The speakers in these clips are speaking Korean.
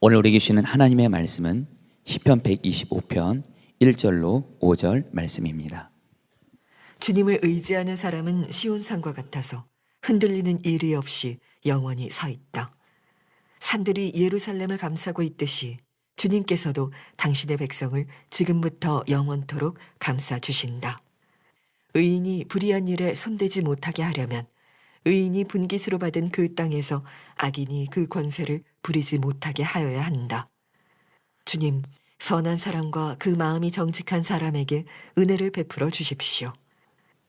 오늘 우리에게 주시는 하나님의 말씀은 시편 125편 1절로 5절 말씀입니다. 주님을 의지하는 사람은 시온산과 같아서 흔들리는 일이 없이 영원히 서 있다. 산들이 예루살렘을 감싸고 있듯이 주님께서도 당신의 백성을 지금부터 영원토록 감싸 주신다. 의인이 불의한 일에 손대지 못하게 하려면 의인이 분깃으로 받은 그 땅에서 악인이 그 권세를 부리지 못하게 하여야 한다. 주님, 선한 사람과 그 마음이 정직한 사람에게 은혜를 베풀어 주십시오.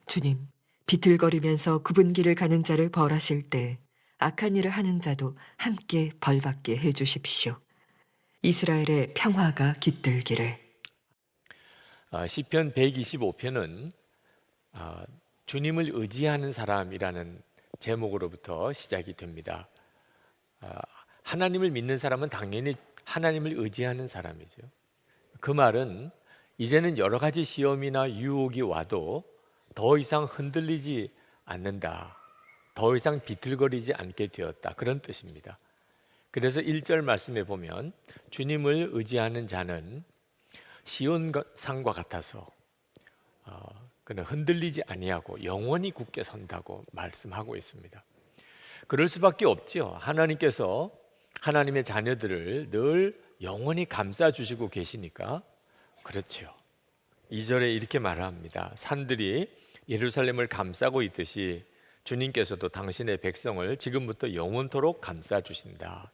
주님, 비틀거리면서 굽은 길을 가는 자를 벌하실 때 악한 일을 하는 자도 함께 벌받게 해주십시오. 이스라엘의 평화가 깃들기를. 시편 125편은 주님을 의지하는 사람이라는 제목으로부터 시작이 됩니다. 하나님을 믿는 사람은 당연히 하나님을 의지하는 사람이죠. 그 말은 이제는 여러 가지 시험이나 유혹이 와도 더 이상 흔들리지 않는다, 더 이상 비틀거리지 않게 되었다, 그런 뜻입니다. 그래서 1절 말씀에 보면 주님을 의지하는 자는 시온산과 같아서 그는 흔들리지 아니하고 영원히 굳게 선다고 말씀하고 있습니다. 그럴 수밖에 없죠. 하나님께서 하나님의 자녀들을 늘 영원히 감싸 주시고 계시니까. 그렇죠. 2절에 이렇게 말합니다. 산들이 예루살렘을 감싸고 있듯이 주님께서도 당신의 백성을 지금부터 영원토록 감싸 주신다.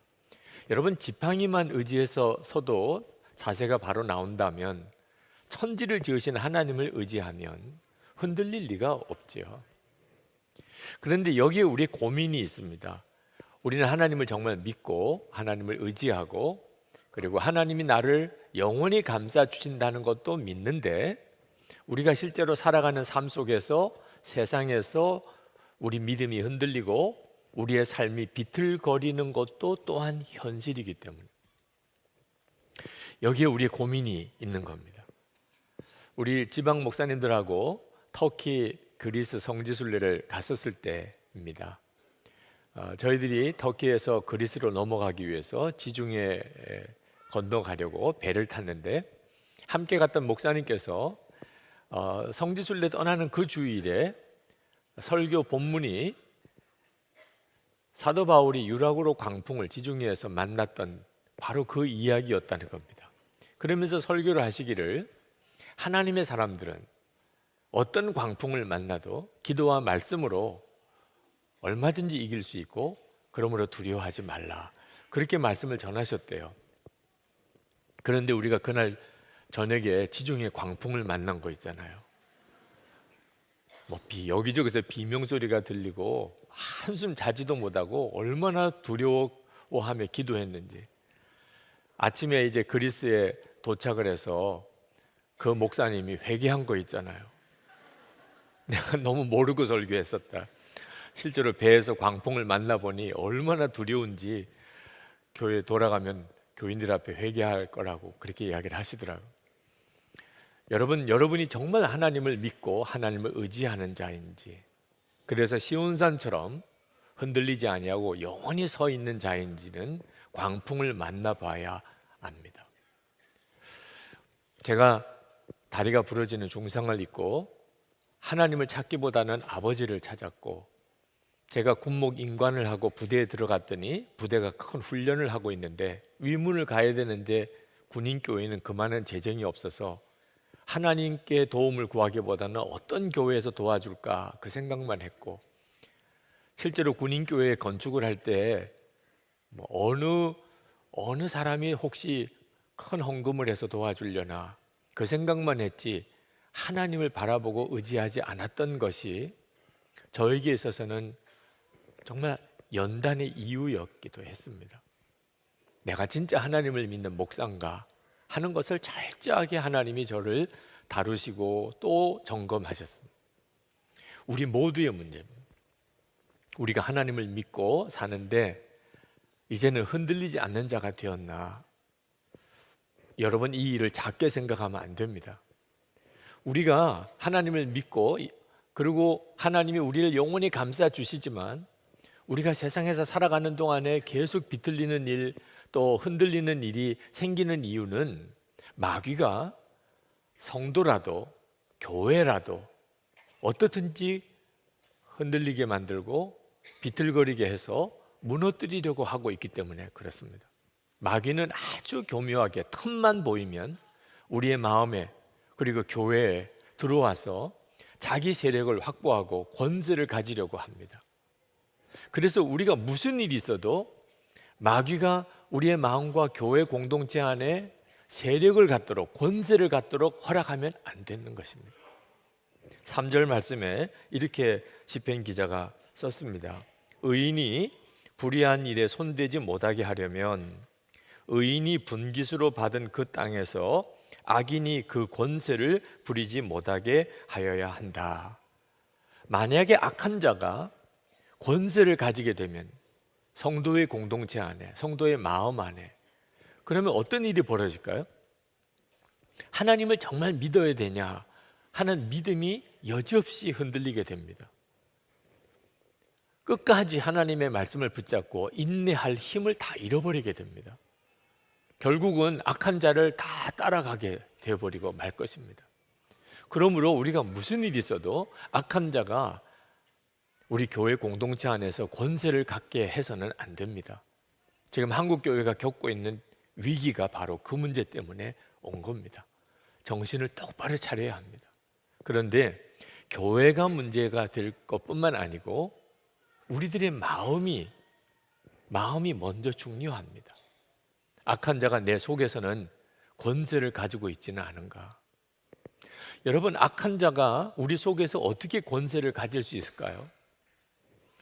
여러분, 지팡이만 의지해서 서도 자세가 바로 나온다면, 천지를 지으신 하나님을 의지하면 흔들릴 리가 없죠. 그런데 여기에 우리의 고민이 있습니다. 우리는 하나님을 정말 믿고 하나님을 의지하고, 그리고 하나님이 나를 영원히 감싸 주신다는 것도 믿는데, 우리가 실제로 살아가는 삶 속에서, 세상에서 우리 믿음이 흔들리고 우리의 삶이 비틀거리는 것도 또한 현실이기 때문에 여기에 우리의 고민이 있는 겁니다. 우리 지방 목사님들하고 터키, 그리스 성지순례를 갔었을 때입니다. 저희들이 터키에서 그리스로 넘어가기 위해서 지중해 건너가려고 배를 탔는데, 함께 갔던 목사님께서 성지순례 떠나는 그 주일에 설교 본문이 사도 바울이 유라굴로 광풍을 지중해에서 만났던 바로 그 이야기였다는 겁니다. 그러면서 설교를 하시기를, 하나님의 사람들은 어떤 광풍을 만나도 기도와 말씀으로 얼마든지 이길 수 있고 그러므로 두려워하지 말라, 그렇게 말씀을 전하셨대요. 그런데 우리가 그날 저녁에 지중해 광풍을 만난 거 있잖아요. 여기저기서 비명소리가 들리고 한숨 자지도 못하고 얼마나 두려워하며 기도했는지. 아침에 이제 그리스에 도착을 해서 그 목사님이 회개한 거 있잖아요. 내가 너무 모르고 설교했었다. 실제로 배에서 광풍을 만나보니 얼마나 두려운지 교회에 돌아가면 교인들 앞에 회개할 거라고 그렇게 이야기를 하시더라고요. 여러분이 정말 하나님을 믿고 하나님을 의지하는 자인지, 그래서 시온산처럼 흔들리지 아니하고 영원히 서 있는 자인지는 광풍을 만나봐야 압니다. 제가 다리가 부러지는 중상을 입고 하나님을 찾기보다는 아버지를 찾았고, 제가 군목 임관을 하고 부대에 들어갔더니 부대가 큰 훈련을 하고 있는데 위문을 가야 되는데 군인교회는 그만한 재정이 없어서 하나님께 도움을 구하기보다는 어떤 교회에서 도와줄까 그 생각만 했고, 실제로 군인교회 건축을 할 때 어느 사람이 혹시 큰 헌금을 해서 도와주려나 그 생각만 했지, 하나님을 바라보고 의지하지 않았던 것이 저에게 있어서는 정말 연단의 이유였기도 했습니다. 내가 진짜 하나님을 믿는 목사인가 하는 것을 철저하게 하나님이 저를 다루시고 또 점검하셨습니다. 우리 모두의 문제입니다. 우리가 하나님을 믿고 사는데 이제는 흔들리지 않는 자가 되었나? 여러분, 이 일을 작게 생각하면 안 됩니다. 우리가 하나님을 믿고, 그리고 하나님이 우리를 영원히 감싸 주시지만 우리가 세상에서 살아가는 동안에 계속 비틀리는 일, 또 흔들리는 일이 생기는 이유는 마귀가 성도라도 교회라도 어떻든지 흔들리게 만들고 비틀거리게 해서 무너뜨리려고 하고 있기 때문에 그렇습니다. 마귀는 아주 교묘하게 틈만 보이면 우리의 마음에 그리고 교회에 들어와서 자기 세력을 확보하고 권세를 가지려고 합니다. 그래서 우리가 무슨 일이 있어도 마귀가 우리의 마음과 교회 공동체 안에 세력을 갖도록 권세를 갖도록 허락하면 안 되는 것입니다. 3절 말씀에 이렇게 시편 기자가 썼습니다. 의인이 불의한 일에 손대지 못하게 하려면 의인이 분깃으로 받은 그 땅에서 악인이 그 권세를 부리지 못하게 하여야 한다. 만약에 악한 자가 권세를 가지게 되면 성도의 공동체 안에, 성도의 마음 안에, 그러면 어떤 일이 벌어질까요? 하나님을 정말 믿어야 되냐 하는 믿음이 여지없이 흔들리게 됩니다. 끝까지 하나님의 말씀을 붙잡고 인내할 힘을 다 잃어버리게 됩니다. 결국은 악한 자를 다 따라가게 되어버리고 말 것입니다. 그러므로 우리가 무슨 일이 있어도 악한 자가 우리 교회 공동체 안에서 권세를 갖게 해서는 안 됩니다. 지금 한국 교회가 겪고 있는 위기가 바로 그 문제 때문에 온 겁니다. 정신을 똑바로 차려야 합니다. 그런데 교회가 문제가 될 것뿐만 아니고 우리들의 마음이 먼저 중요합니다. 악한 자가 내 속에서는 권세를 가지고 있지는 않은가? 여러분, 악한 자가 우리 속에서 어떻게 권세를 가질 수 있을까요?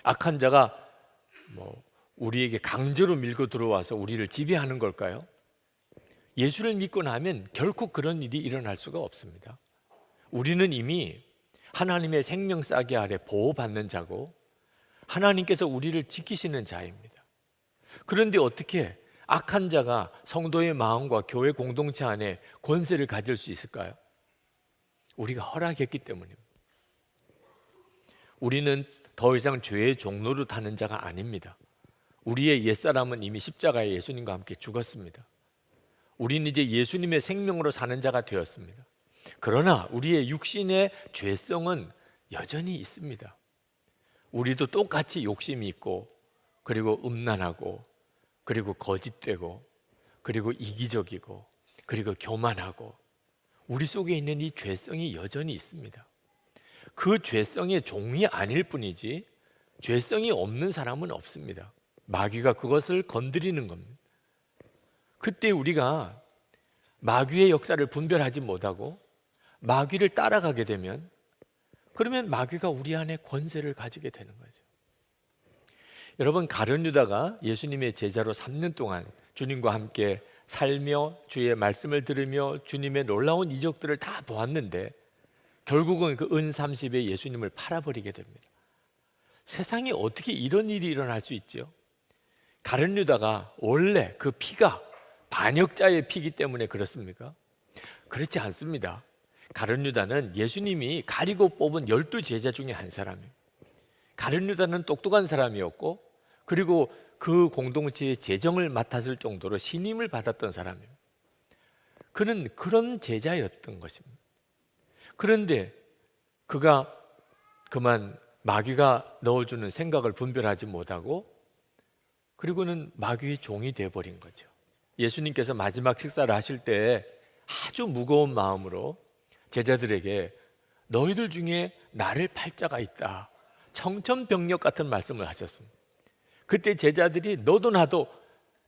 악한 자가 우리에게 강제로 밀고 들어와서 우리를 지배하는 걸까요? 예수를 믿고 나면 결코 그런 일이 일어날 수가 없습니다. 우리는 이미 하나님의 생명싸개 아래 보호받는 자고 하나님께서 우리를 지키시는 자입니다. 그런데 어떻게 악한 자가 성도의 마음과 교회 공동체 안에 권세를 가질 수 있을까요? 우리가 허락했기 때문입니다. 우리는 더 이상 죄의 종로로 타는 자가 아닙니다. 우리의 옛사람은 이미 십자가에 예수님과 함께 죽었습니다. 우리는 이제 예수님의 생명으로 사는 자가 되었습니다. 그러나 우리의 육신의 죄성은 여전히 있습니다. 우리도 똑같이 욕심이 있고, 그리고 음란하고, 그리고 거짓되고, 그리고 이기적이고, 그리고 교만하고, 우리 속에 있는 이 죄성이 여전히 있습니다. 그 죄성의 종이 아닐 뿐이지 죄성이 없는 사람은 없습니다. 마귀가 그것을 건드리는 겁니다. 그때 우리가 마귀의 역사를 분별하지 못하고 마귀를 따라가게 되면, 그러면 마귀가 우리 안에 권세를 가지게 되는 거죠. 여러분, 가룟 유다가 예수님의 제자로 3년 동안 주님과 함께 살며 주의 말씀을 들으며 주님의 놀라운 이적들을 다 보았는데 결국은 그 은 30에 예수님을 팔아버리게 됩니다. 세상에 어떻게 이런 일이 일어날 수 있죠? 가룟 유다가 원래 그 피가 반역자의 피기 때문에 그렇습니까? 그렇지 않습니다. 가룟 유다는 예수님이 가리고 뽑은 12제자 중에 한 사람이에요. 가룟 유다는 똑똑한 사람이었고, 그리고 그 공동체의 재정을 맡았을 정도로 신임을 받았던 사람이에요. 그는 그런 제자였던 것입니다. 그런데 그가 그만 마귀가 넣어주는 생각을 분별하지 못하고, 그리고는 마귀의 종이 되어버린 거죠. 예수님께서 마지막 식사를 하실 때 아주 무거운 마음으로 제자들에게 너희들 중에 나를 팔 자가 있다, 청천벽력 같은 말씀을 하셨습니다. 그때 제자들이 너도 나도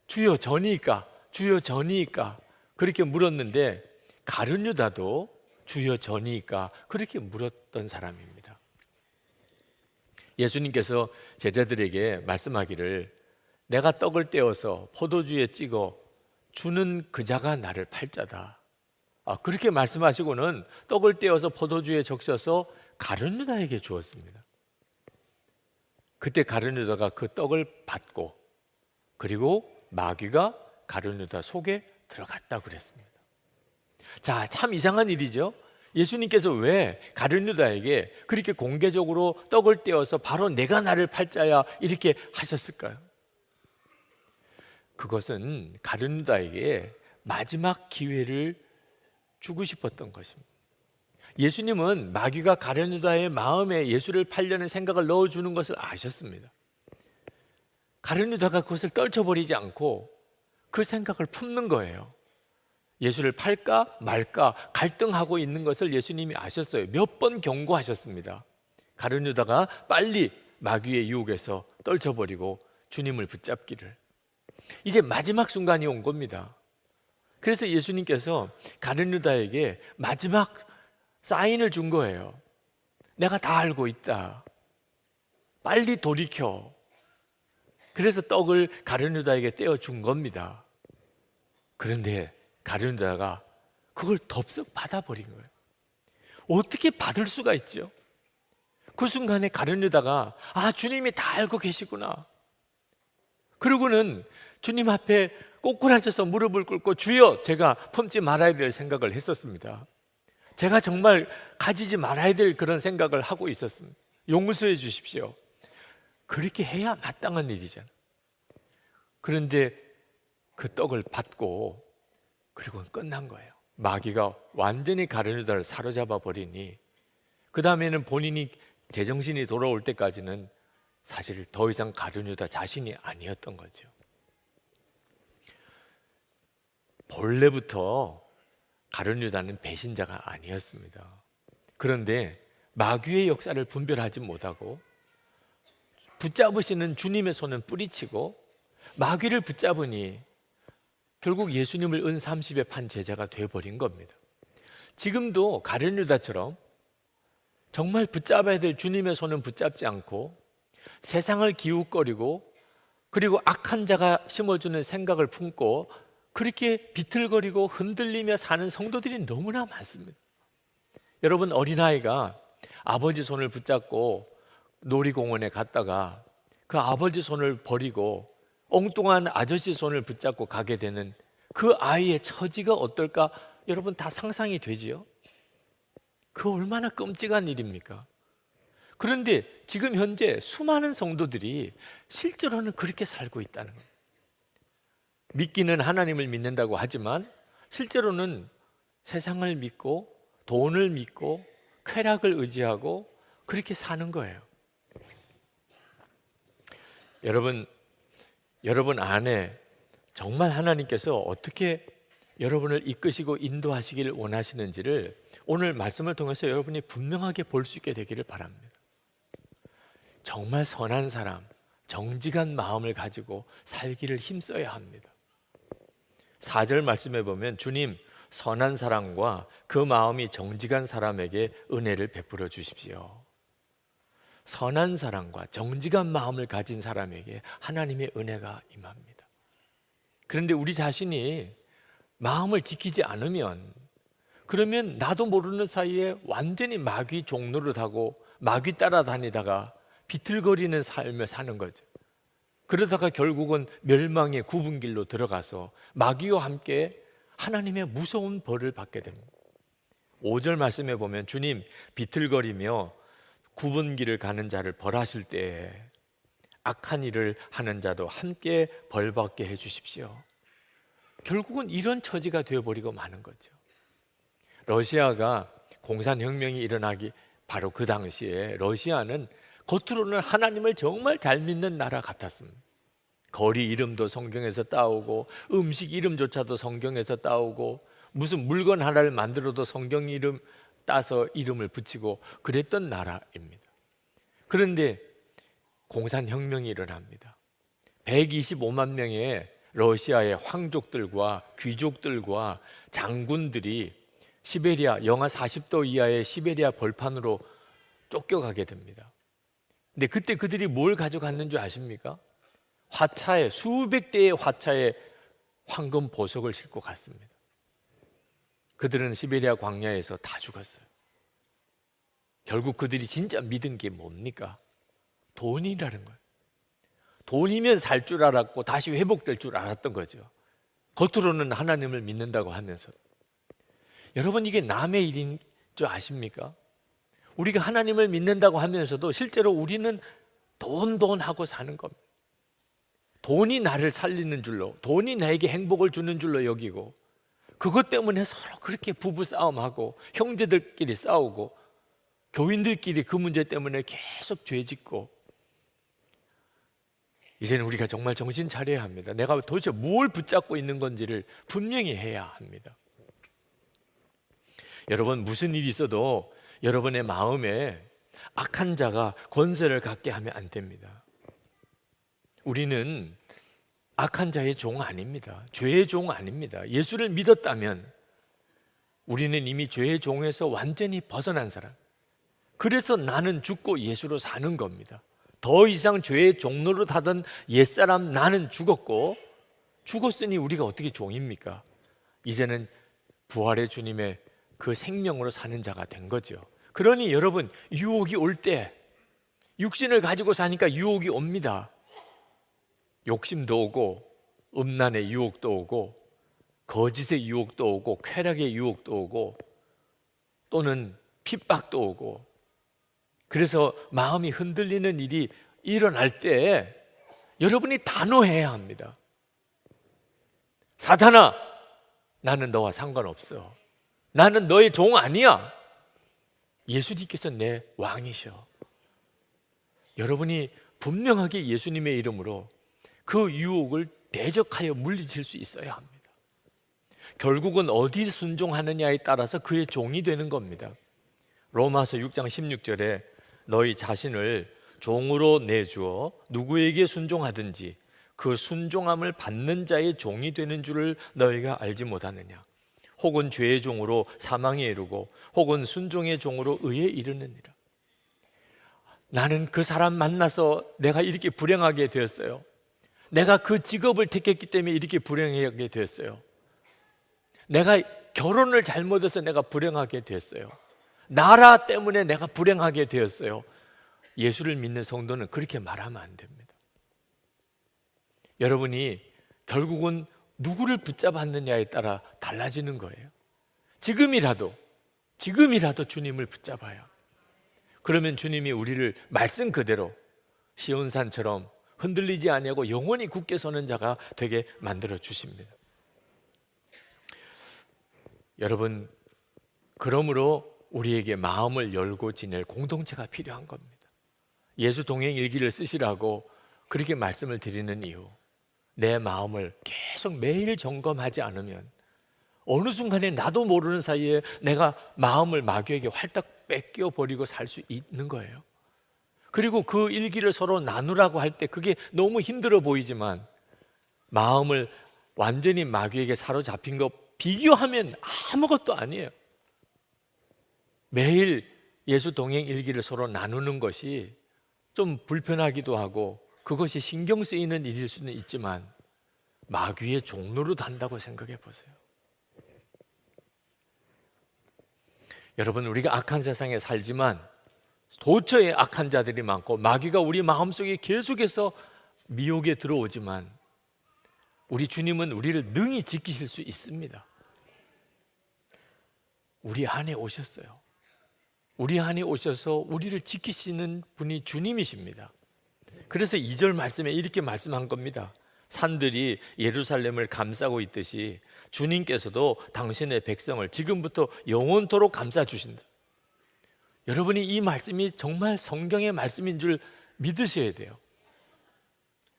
주여 저니까, 주여 저니까 그렇게 물었는데, 가룟 유다도 주여 저니까 그렇게 물었던 사람입니다. 예수님께서 제자들에게 말씀하기를 내가 떡을 떼어서 포도주에 찍어 주는 그 자가 나를 팔 자다, 그렇게 말씀하시고는 떡을 떼어서 포도주에 적셔서 가룟 유다에게 주었습니다. 그때 가룟 유다가 그 떡을 받고, 그리고 마귀가 가룟 유다 속에 들어갔다고 그랬습니다. 자, 참 이상한 일이죠. 예수님께서 왜 가룟 유다에게 그렇게 공개적으로 떡을 떼어서 바로 내가 나를 팔 자야 이렇게 하셨을까요? 그것은 가룟 유다에게 마지막 기회를 주고 싶었던 것입니다. 예수님은 마귀가 가룟 유다의 마음에 예수를 팔려는 생각을 넣어주는 것을 아셨습니다. 가룟 유다가 그것을 떨쳐버리지 않고 그 생각을 품는 거예요. 예수를 팔까 말까 갈등하고 있는 것을 예수님이 아셨어요. 몇 번 경고하셨습니다. 가룟 유다가 빨리 마귀의 유혹에서 떨쳐버리고 주님을 붙잡기를. 이제 마지막 순간이 온 겁니다. 그래서 예수님께서 가룟 유다에게 마지막 사인을 준 거예요. 내가 다 알고 있다. 빨리 돌이켜. 그래서 떡을 가룟 유다에게 떼어 준 겁니다. 그런데 가룟 유다가 그걸 덥석 받아버린 거예요. 어떻게 받을 수가 있죠? 그 순간에 가룟 유다가 주님이 다 알고 계시구나. 그러고는 주님 앞에 꼬꾸라져서 무릎을 꿇고 주여, 제가 품지 말아야 될 생각을 했었습니다. 제가 정말 가지지 말아야 될 그런 생각을 하고 있었습니다. 용서해 주십시오. 그렇게 해야 마땅한 일이잖아요. 그런데 그 떡을 받고 그리고 끝난 거예요. 마귀가 완전히 가룟 유다를 사로잡아 버리니 그 다음에는 본인이 제정신이 돌아올 때까지는 사실 더 이상 가룟 유다 자신이 아니었던 거죠. 본래부터 가룟 유다는 배신자가 아니었습니다. 그런데 마귀의 역사를 분별하지 못하고 붙잡으시는 주님의 손은 뿌리치고 마귀를 붙잡으니 결국 예수님을 은 30에 판 제자가 되어버린 겁니다. 지금도 가룟 유다처럼 정말 붙잡아야 될 주님의 손은 붙잡지 않고 세상을 기웃거리고 그리고 악한 자가 심어주는 생각을 품고 그렇게 비틀거리고 흔들리며 사는 성도들이 너무나 많습니다. 여러분, 어린아이가 아버지 손을 붙잡고 놀이공원에 갔다가 그 아버지 손을 버리고 엉뚱한 아저씨 손을 붙잡고 가게 되는 그 아이의 처지가 어떨까? 여러분 다 상상이 되지요? 그 얼마나 끔찍한 일입니까? 그런데 지금 현재 수많은 성도들이 실제로는 그렇게 살고 있다는 거예요. 믿기는 하나님을 믿는다고 하지만 실제로는 세상을 믿고 돈을 믿고 쾌락을 의지하고 그렇게 사는 거예요. 여러분 안에 정말 하나님께서 어떻게 여러분을 이끄시고 인도하시기를 원하시는지를 오늘 말씀을 통해서 여러분이 분명하게 볼 수 있게 되기를 바랍니다. 정말 선한 사람, 정직한 마음을 가지고 살기를 힘써야 합니다. 4절 말씀에 보면 주님, 선한 사람과 그 마음이 정직한 사람에게 은혜를 베풀어 주십시오. 선한 사람과 정직한 마음을 가진 사람에게 하나님의 은혜가 임합니다. 그런데 우리 자신이 마음을 지키지 않으면 그러면 나도 모르는 사이에 완전히 마귀 종노릇하고 마귀 따라다니다가 비틀거리는 삶을 사는 거죠. 그러다가 결국은 멸망의 굽은 길로 들어가서 마귀와 함께 하나님의 무서운 벌을 받게 됩니다. 5절 말씀에 보면 주님, 비틀거리며 굽은 길을 가는 자를 벌하실 때에 악한 일을 하는 자도 함께 벌받게 해주십시오. 결국은 이런 처지가 되어버리고 마는 거죠. 러시아가 공산혁명이 일어나기 바로 그 당시에 러시아는 겉으로는 하나님을 정말 잘 믿는 나라 같았습니다. 거리 이름도 성경에서 따오고 음식 이름조차도 성경에서 따오고 무슨 물건 하나를 만들어도 성경 이름 따서 이름을 붙이고 그랬던 나라입니다. 그런데 공산혁명이 일어납니다. 125만 명의 러시아의 황족들과 귀족들과 장군들이 시베리아, 영하 40도 이하의 시베리아 벌판으로 쫓겨가게 됩니다. 근데 그때 그들이 뭘 가져갔는 줄 아십니까? 화차에, 수백 대의 화차에 황금 보석을 싣고 갔습니다. 그들은 시베리아 광야에서 다 죽었어요. 결국 그들이 진짜 믿은 게 뭡니까? 돈이라는 거예요. 돈이면 살 줄 알았고 다시 회복될 줄 알았던 거죠. 겉으로는 하나님을 믿는다고 하면서. 여러분, 이게 남의 일인 줄 아십니까? 우리가 하나님을 믿는다고 하면서도 실제로 우리는 돈 하고 사는 겁니다. 돈이 나를 살리는 줄로, 돈이 나에게 행복을 주는 줄로 여기고, 그것 때문에 서로 그렇게 부부 싸움하고 형제들끼리 싸우고 교인들끼리 그 문제 때문에 계속 죄짓고, 이제는 우리가 정말 정신 차려야 합니다. 내가 도대체 뭘 붙잡고 있는 건지를 분명히 해야 합니다. 여러분, 무슨 일이 있어도 여러분의 마음에 악한 자가 권세를 갖게 하면 안 됩니다. 우리는 악한 자의 종 아닙니다. 죄의 종 아닙니다. 예수를 믿었다면 우리는 이미 죄의 종에서 완전히 벗어난 사람. 그래서 나는 죽고 예수로 사는 겁니다. 더 이상 죄의 종로로 타던 옛사람 나는 죽었고, 죽었으니 우리가 어떻게 종입니까? 이제는 부활의 주님의 그 생명으로 사는 자가 된 거죠. 그러니 여러분, 유혹이 올 때 육신을 가지고 사니까 유혹이 옵니다. 욕심도 오고, 음란의 유혹도 오고, 거짓의 유혹도 오고, 쾌락의 유혹도 오고, 또는 핍박도 오고. 그래서 마음이 흔들리는 일이 일어날 때 여러분이 단호해야 합니다. 사탄아, 나는 너와 상관없어. 나는 너의 종 아니야. 예수님께서 내 왕이셔. 여러분이 분명하게 예수님의 이름으로 그 유혹을 대적하여 물리칠 수 있어야 합니다. 결국은 어디 순종하느냐에 따라서 그의 종이 되는 겁니다. 로마서 6장 16절에 너희 자신을 종으로 내주어 누구에게 순종하든지 그 순종함을 받는 자의 종이 되는 줄을 너희가 알지 못하느냐. 혹은 죄의 종으로 사망에 이르고 혹은 순종의 종으로 의에 이르느니라. 나는 그 사람 만나서 내가 이렇게 불행하게 되었어요. 내가 그 직업을 택했기 때문에 이렇게 불행하게 되었어요. 내가 결혼을 잘못해서 내가 불행하게 됐어요. 나라 때문에 내가 불행하게 되었어요. 예수를 믿는 성도는 그렇게 말하면 안 됩니다. 여러분이 결국은 누구를 붙잡았느냐에 따라 달라지는 거예요. 지금이라도 주님을 붙잡아요. 그러면 주님이 우리를 말씀 그대로 시온산처럼 흔들리지 아니하고 영원히 굳게 서는 자가 되게 만들어 주십니다. 여러분, 그러므로 우리에게 마음을 열고 지낼 공동체가 필요한 겁니다. 예수 동행 일기를 쓰시라고 그렇게 말씀을 드리는 이유, 내 마음을 계속 매일 점검하지 않으면 어느 순간에 나도 모르는 사이에 내가 마음을 마귀에게 활딱 뺏겨버리고 살 수 있는 거예요. 그리고 그 일기를 서로 나누라고 할 때 그게 너무 힘들어 보이지만 마음을 완전히 마귀에게 사로잡힌 거 비교하면 아무것도 아니에요. 매일 예수 동행 일기를 서로 나누는 것이 좀 불편하기도 하고 그것이 신경 쓰이는 일일 수는 있지만 마귀의 종로로 단다고 생각해 보세요. 여러분, 우리가 악한 세상에 살지만 도처에 악한 자들이 많고 마귀가 우리 마음속에 계속해서 미혹에 들어오지만 우리 주님은 우리를 능히 지키실 수 있습니다. 우리 안에 오셨어요. 우리 안에 오셔서 우리를 지키시는 분이 주님이십니다. 그래서 2절 말씀에 이렇게 말씀한 겁니다. 산들이 예루살렘을 감싸고 있듯이 주님께서도 당신의 백성을 지금부터 영원토록 감싸 주신다. 여러분이 이 말씀이 정말 성경의 말씀인 줄 믿으셔야 돼요.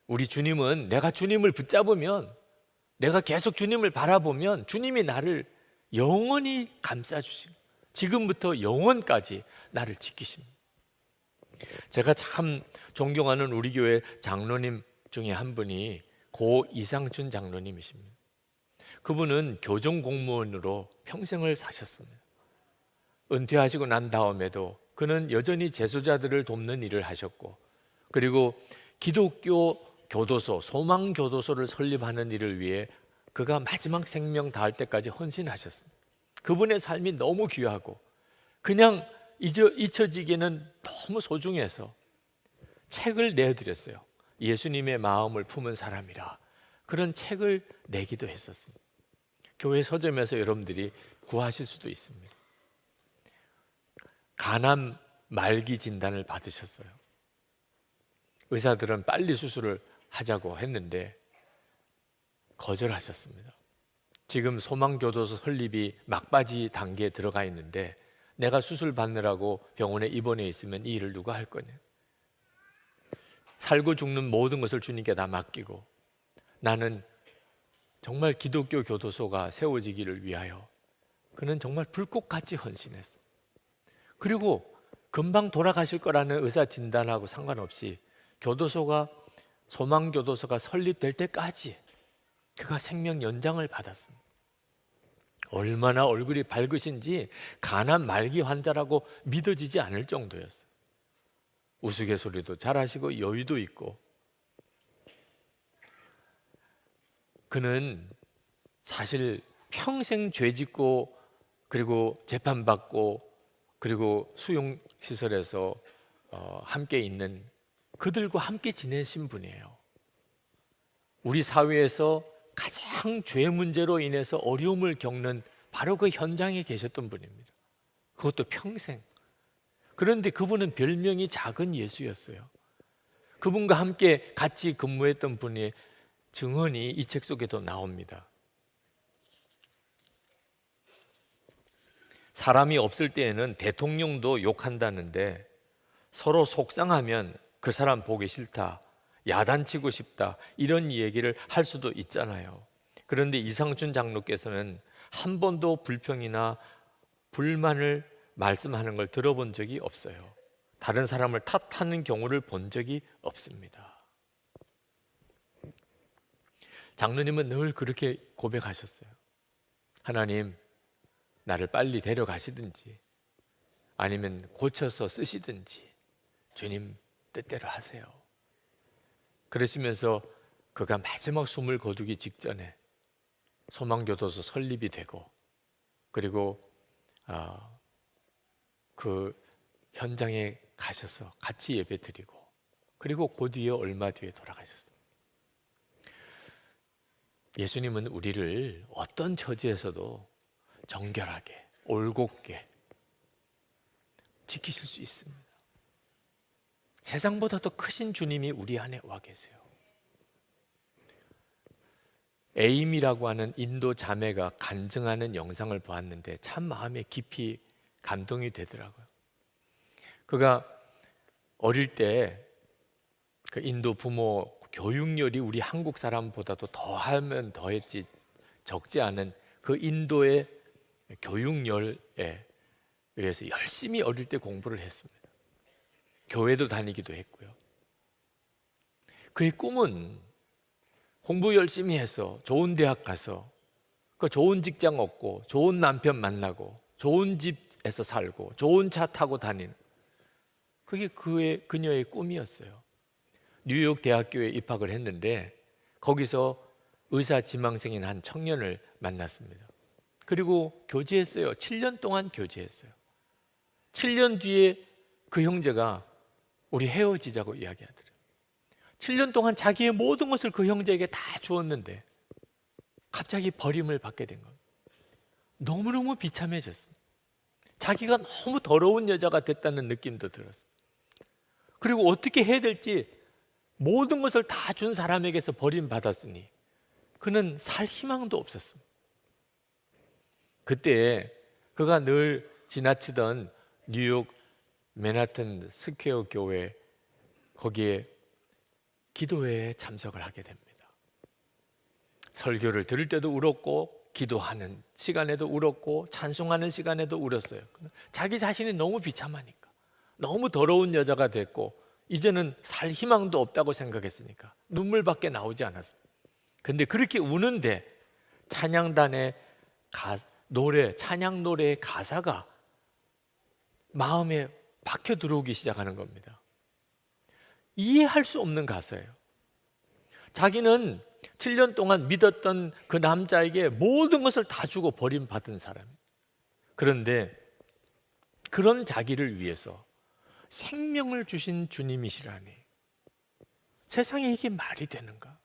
우리 주님은, 내가 주님을 붙잡으면, 내가 계속 주님을 바라보면 주님이 나를 영원히 감싸 주십니다. 지금부터 영원까지 나를 지키십니다. 제가 참 존경하는 우리 교회 장로님 중에 한 분이 고 이상춘 장로님이십니다. 그분은 교정 공무원으로 평생을 사셨습니다. 은퇴하시고 난 다음에도 그는 여전히 재소자들을 돕는 일을 하셨고, 그리고 기독교 교도소, 소망 교도소를 설립하는 일을 위해 그가 마지막 생명 다할 때까지 헌신하셨습니다. 그분의 삶이 너무 귀하고 그냥 잊혀지기에는 너무 소중해서 책을 내드렸어요. 예수님의 마음을 품은 사람이라 그런 책을 내기도 했었습니다. 교회 서점에서 여러분들이 구하실 수도 있습니다. 간암 말기 진단을 받으셨어요. 의사들은 빨리 수술을 하자고 했는데 거절하셨습니다. 지금 소망교도소 설립이 막바지 단계에 들어가 있는데 내가 수술 받느라고 병원에 입원해 있으면 이 일을 누가 할 거냐. 살고 죽는 모든 것을 주님께 다 맡기고 나는 정말 기독교 교도소가 세워지기를 위하여 그는 정말 불꽃같이 헌신했습니다. 그리고 금방 돌아가실 거라는 의사 진단하고 상관없이 소망교도소가 설립될 때까지 그가 생명 연장을 받았습니다. 얼마나 얼굴이 밝으신지 간암 말기 환자라고 믿어지지 않을 정도였어요. 우스갯소리도 잘하시고 여유도 있고. 그는 사실 평생 죄 짓고 그리고 재판받고 그리고 수용시설에서 함께 있는 그들과 함께 지내신 분이에요. 우리 사회에서 가장 죄 문제로 인해서 어려움을 겪는 바로 그 현장에 계셨던 분입니다. 그것도 평생. 그런데 그분은 별명이 작은 예수였어요. 그분과 함께 같이 근무했던 분의 증언이 이 책 속에도 나옵니다. 사람이 없을 때에는 대통령도 욕한다는데 서로 속상하면 그 사람 보기 싫다, 야단치고 싶다 이런 얘기를 할 수도 있잖아요. 그런데 이상춘 장로께서는 한 번도 불평이나 불만을 말씀하는 걸 들어본 적이 없어요. 다른 사람을 탓하는 경우를 본 적이 없습니다. 장로님은 늘 그렇게 고백하셨어요. 하나님, 나를 빨리 데려가시든지 아니면 고쳐서 쓰시든지 주님 뜻대로 하세요. 그러시면서 그가 마지막 숨을 거두기 직전에 소망교도소 설립이 되고 그리고 그 현장에 가셔서 같이 예배드리고 그리고 그 뒤에 얼마 뒤에 돌아가셨습니다. 예수님은 우리를 어떤 처지에서도 정결하게 올곧게 지키실 수 있습니다. 세상보다 더 크신 주님이 우리 안에 와 계세요. 에임이라고 하는 인도 자매가 간증하는 영상을 보았는데 참 마음에 깊이 감동이 되더라고요. 그가 어릴 때 그 인도 부모 교육열이 우리 한국 사람보다도 더하면 더했지 적지 않은 그 인도의 교육열에 의해서 열심히 어릴 때 공부를 했습니다. 교회도 다니기도 했고요. 그의 꿈은 공부 열심히 해서 좋은 대학 가서 그 좋은 직장 얻고 좋은 남편 만나고 좋은 집에서 살고 좋은 차 타고 다니는 그게 그녀의 꿈이었어요. 뉴욕 대학교에 입학을 했는데 거기서 의사 지망생인 한 청년을 만났습니다. 그리고 교제했어요. 7년 동안 교제했어요. 7년 뒤에 그 형제가 우리 헤어지자고 이야기하더래요. 7년 동안 자기의 모든 것을 그 형제에게 다 주었는데 갑자기 버림을 받게 된 겁니다. 너무너무 비참해졌습니다. 자기가 너무 더러운 여자가 됐다는 느낌도 들었어요. 그리고 어떻게 해야 될지 모든 것을 다 준 사람에게서 버림받았으니 그는 살 희망도 없었습니다. 그때 그가 늘 지나치던 뉴욕 맨하튼 스퀘어 교회 거기에 기도회에 참석을 하게 됩니다. 설교를 들을 때도 울었고 기도하는 시간에도 울었고 찬송하는 시간에도 울었어요. 자기 자신이 너무 비참하니까 너무 더러운 여자가 됐고 이제는 살 희망도 없다고 생각했으니까 눈물밖에 나오지 않았습니다. 근데 그렇게 우는데 찬양단의 찬양 노래의 가사가 마음에 박혀 들어오기 시작하는 겁니다. 이해할 수 없는 가사예요. 자기는 7년 동안 믿었던 그 남자에게 모든 것을 다 주고 버림받은 사람이에요. 그런데 그런 자기를 위해서 생명을 주신 주님이시라니 세상에 이게 말이 되는가?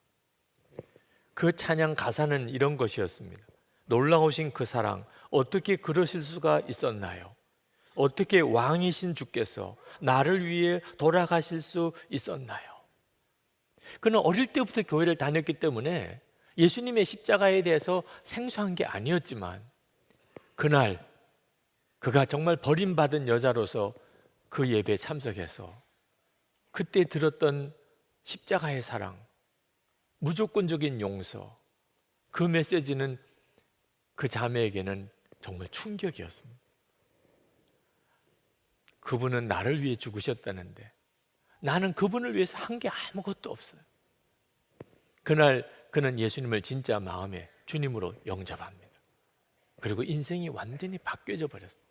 그 찬양 가사는 이런 것이었습니다. 놀라우신 그 사랑 어떻게 그러실 수가 있었나요? 어떻게 왕이신 주께서 나를 위해 돌아가실 수 있었나요? 그는 어릴 때부터 교회를 다녔기 때문에 예수님의 십자가에 대해서 생소한 게 아니었지만, 그날 그가 정말 버림받은 여자로서 그 예배에 참석해서 그때 들었던 십자가의 사랑, 무조건적인 용서, 그 메시지는 그 자매에게는 정말 충격이었습니다. 그분은 나를 위해 죽으셨다는데 나는 그분을 위해서 한 게 아무것도 없어요. 그날 그는 예수님을 진짜 마음에 주님으로 영접합니다. 그리고 인생이 완전히 바뀌어져 버렸어요.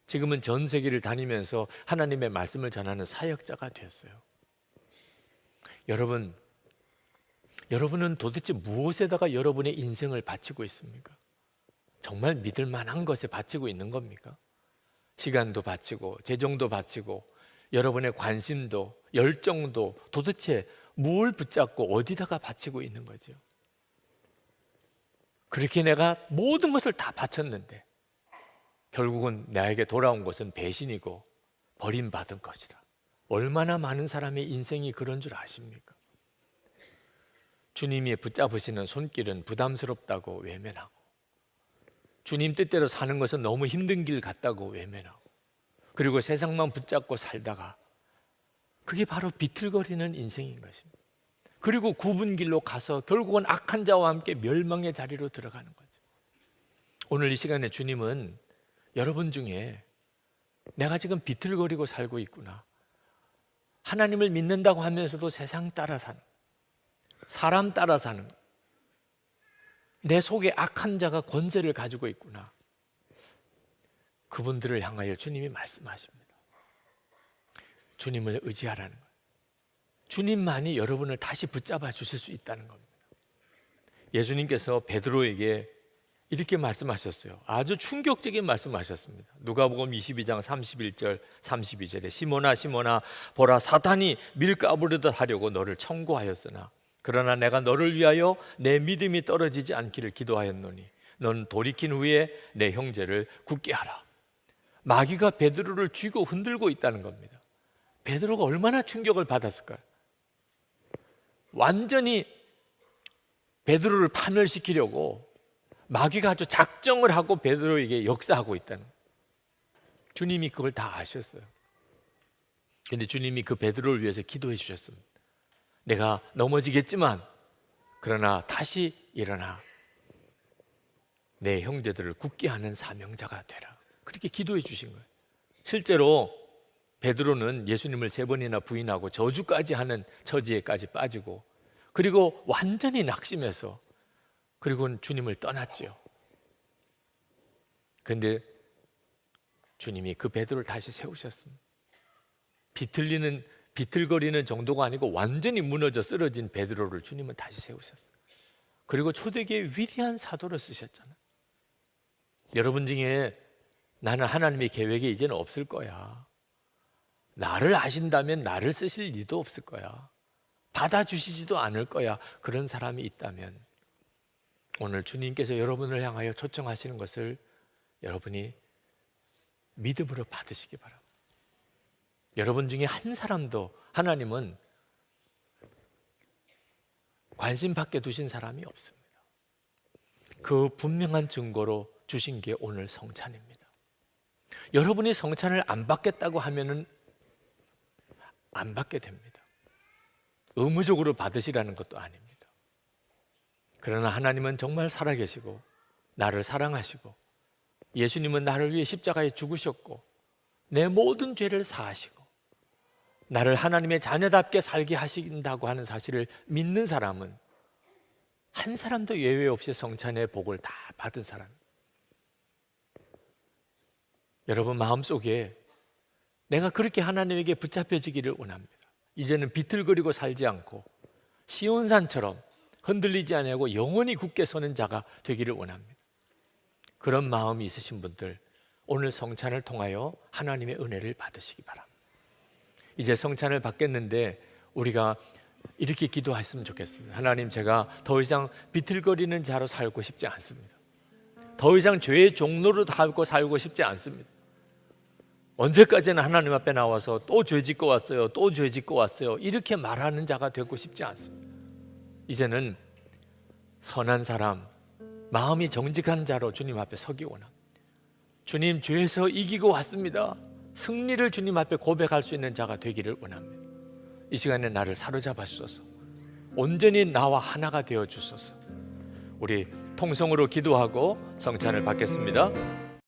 지금은 전 세계를 다니면서 하나님의 말씀을 전하는 사역자가 됐어요. 여러분은 도대체 무엇에다가 여러분의 인생을 바치고 있습니까? 정말 믿을 만한 것에 바치고 있는 겁니까? 시간도 바치고 재정도 바치고 여러분의 관심도 열정도 도대체 뭘 붙잡고 어디다가 바치고 있는 거죠? 그렇게 내가 모든 것을 다 바쳤는데 결국은 나에게 돌아온 것은 배신이고 버림받은 것이다. 얼마나 많은 사람의 인생이 그런 줄 아십니까? 주님이 붙잡으시는 손길은 부담스럽다고 외면하고, 주님 뜻대로 사는 것은 너무 힘든 길 같다고 외면하고, 그리고 세상만 붙잡고 살다가 그게 바로 비틀거리는 인생인 것입니다. 그리고 굽은 길로 가서 결국은 악한 자와 함께 멸망의 자리로 들어가는 거죠. 오늘 이 시간에 주님은 여러분 중에 내가 지금 비틀거리고 살고 있구나, 하나님을 믿는다고 하면서도 세상 따라 사는, 사람 따라 사는, 내 속에 악한 자가 권세를 가지고 있구나, 그분들을 향하여 주님이 말씀하십니다. 주님을 의지하라는 거예요. 주님만이 여러분을 다시 붙잡아 주실 수 있다는 겁니다. 예수님께서 베드로에게 이렇게 말씀하셨어요. 아주 충격적인 말씀하셨습니다. 누가복음 22장 31절 32절에 시몬아 시몬아 보라, 사탄이 밀가부르듯 하려고 너를 청구하였으나 그러나 내가 너를 위하여 내 믿음이 떨어지지 않기를 기도하였노니 넌 돌이킨 후에 내 형제를 굳게 하라. 마귀가 베드로를 쥐고 흔들고 있다는 겁니다. 베드로가 얼마나 충격을 받았을까요? 완전히 베드로를 파멸시키려고 마귀가 아주 작정을 하고 베드로에게 역사하고 있다는 거예요. 주님이 그걸 다 아셨어요. 그런데 주님이 그 베드로를 위해서 기도해 주셨습니다. 내가 넘어지겠지만 그러나 다시 일어나 내 형제들을 굳게 하는 사명자가 되라. 그렇게 기도해 주신 거예요. 실제로 베드로는 예수님을 3번이나 부인하고 저주까지 하는 처지에까지 빠지고, 그리고 완전히 낙심해서 그리고는 주님을 떠났죠. 그런데 주님이 그 베드로를 다시 세우셨습니다. 비틀거리는 정도가 아니고 완전히 무너져 쓰러진 베드로를 주님은 다시 세우셨어요. 그리고 초대교회의 위대한 사도를 쓰셨잖아요. 여러분 중에 나는 하나님의 계획에 이제는 없을 거야, 나를 아신다면 나를 쓰실 리도 없을 거야, 받아주시지도 않을 거야, 그런 사람이 있다면 오늘 주님께서 여러분을 향하여 초청하시는 것을 여러분이 믿음으로 받으시기 바랍니다. 여러분 중에 한 사람도 하나님은 관심 밖에 두신 사람이 없습니다. 그 분명한 증거로 주신 게 오늘 성찬입니다. 여러분이 성찬을 안 받겠다고 하면은 안 받게 됩니다. 의무적으로 받으시라는 것도 아닙니다. 그러나 하나님은 정말 살아계시고 나를 사랑하시고 예수님은 나를 위해 십자가에 죽으셨고 내 모든 죄를 사하시고 나를 하나님의 자녀답게 살게 하신다고 하는 사실을 믿는 사람은 한 사람도 예외 없이 성찬의 복을 다 받은 사람입니다. 여러분 마음속에 내가 그렇게 하나님에게 붙잡혀지기를 원합니다. 이제는 비틀거리고 살지 않고 시온산처럼 흔들리지 아니하고 영원히 굳게 서는 자가 되기를 원합니다. 그런 마음이 있으신 분들 오늘 성찬을 통하여 하나님의 은혜를 받으시기 바랍니다. 이제 성찬을 받겠는데 우리가 이렇게 기도했으면 좋겠습니다. 하나님, 제가 더 이상 비틀거리는 자로 살고 싶지 않습니다. 더 이상 죄의 종로로 살고 싶지 않습니다. 언제까지나 하나님 앞에 나와서 또 죄 짓고 왔어요, 또 죄 짓고 왔어요, 이렇게 말하는 자가 되고 싶지 않습니다. 이제는 선한 사람, 마음이 정직한 자로 주님 앞에 서기 원합니다. 주님, 죄에서 이기고 왔습니다. 승리를 주님 앞에 고백할 수 있는 자가 되기를 원합니다. 이 시간에 나를 사로잡아 주소서. 온전히 나와 하나가 되어 주소서. 우리 통성으로 기도하고 성찬을 받겠습니다.